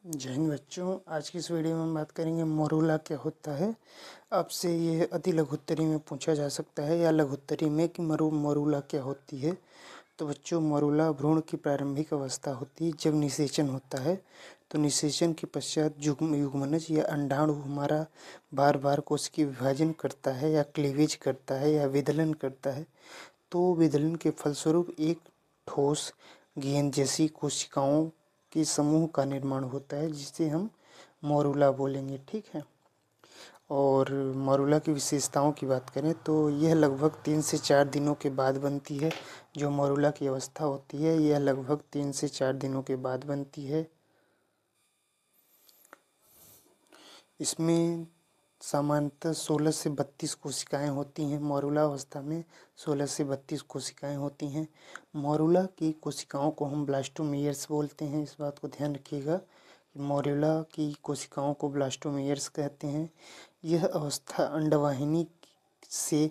जय हिंद बच्चों। आज की इस वीडियो में हम बात करेंगे मोरूला क्या होता है। आपसे ये अति लघुत्तरी में पूछा जा सकता है या लघुत्तरी में कि मोरूला क्या होती है। तो बच्चों, मोरूला भ्रूण की प्रारंभिक अवस्था होती है जब निषेचन होता है। तो निषेचन के पश्चात युग्मनज या अंडाणु हमारा बार बार कोशिकीय विभाजन करता है या क्लीवेज करता है या विदलन करता है। तो विदलन के फलस्वरूप एक ठोस गेंद जैसी कोशिकाओं के समूह का निर्माण होता है जिसे हम मोरूला बोलेंगे। ठीक है। और मोरूला की विशेषताओं की बात करें तो यह लगभग 3 से 4 दिनों के बाद बनती है। जो मोरूला की अवस्था होती है यह लगभग 3 से 4 दिनों के बाद बनती है। इसमें सामान्यतः 16 से 32 कोशिकाएं होती हैं। मोरूला अवस्था में 16 से 32 कोशिकाएं होती हैं। मोरूला की कोशिकाओं को हम ब्लास्टोमेयर्स बोलते हैं। इस बात को ध्यान रखिएगा कि मोरूला की कोशिकाओं को ब्लास्टोमेयर्स कहते हैं। यह अवस्था अंडवाहिनी से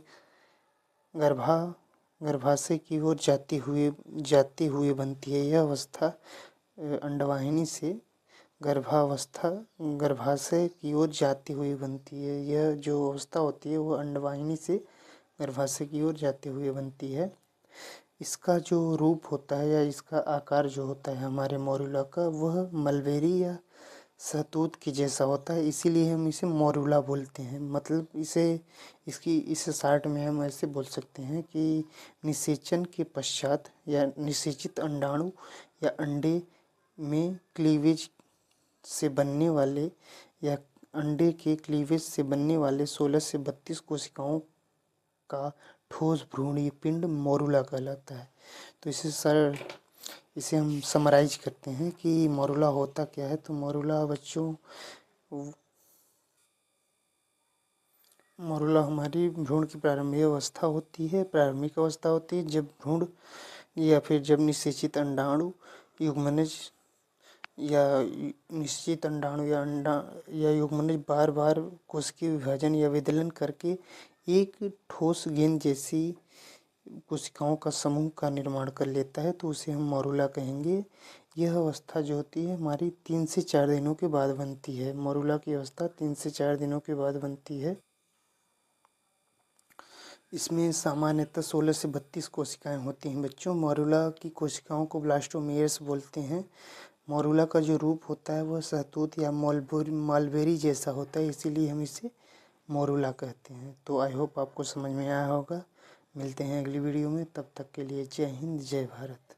गर्भाशय की ओर जाती हुई बनती है। यह अवस्था अंडवाहिनी से गर्भाशय की ओर जाती हुई बनती है। यह जो अवस्था होती है वो अंडवाहिनी से गर्भाशय की ओर जाती हुई बनती है। इसका जो रूप होता है या इसका आकार जो होता है हमारे मोरूला का, वह मलबेरी या शहतूत की जैसा होता है, इसीलिए हम इसे मोरूला बोलते हैं। मतलब इस शार्ट में हम ऐसे बोल सकते हैं कि निषेचन के पश्चात या निषेचित अंडाणु या अंडे में क्लीवेज से बनने वाले या अंडे के क्लीवेज से बनने वाले 16 से 32 कोशिकाओं का ठोस भ्रूणीय पिंड मोरूला कहलाता है। तो इसे हम समराइज करते हैं कि मोरूला होता क्या है। तो मोरूला बच्चों, मोरूला हमारी भ्रूण की प्रारंभिक अवस्था होती है जब भ्रूण या फिर जब निषेचित अंडाणु युग्मनज या निश्चित अंडाणु या युग्मनज बार बार कोशिकीय विभाजन या विदलन करके एक ठोस गेंद जैसी कोशिकाओं का समूह का निर्माण कर लेता है, तो उसे हम मोरूला कहेंगे। यह अवस्था जो होती है हमारी 3 से 4 दिनों के बाद बनती है। मोरूला की अवस्था 3 से 4 दिनों के बाद बनती है। इसमें सामान्यतः 16 से 32 कोशिकाएं होती हैं बच्चों। मोरूला की कोशिकाओं को ब्लास्टोमेयर्स बोलते हैं। मोरूला का जो रूप होता है वह शहतूत या मलबेरी जैसा होता है, इसीलिए हम इसे मोरूला कहते हैं। तो आई होप आपको समझ में आया होगा। मिलते हैं अगली वीडियो में, तब तक के लिए जय हिंद जय भारत।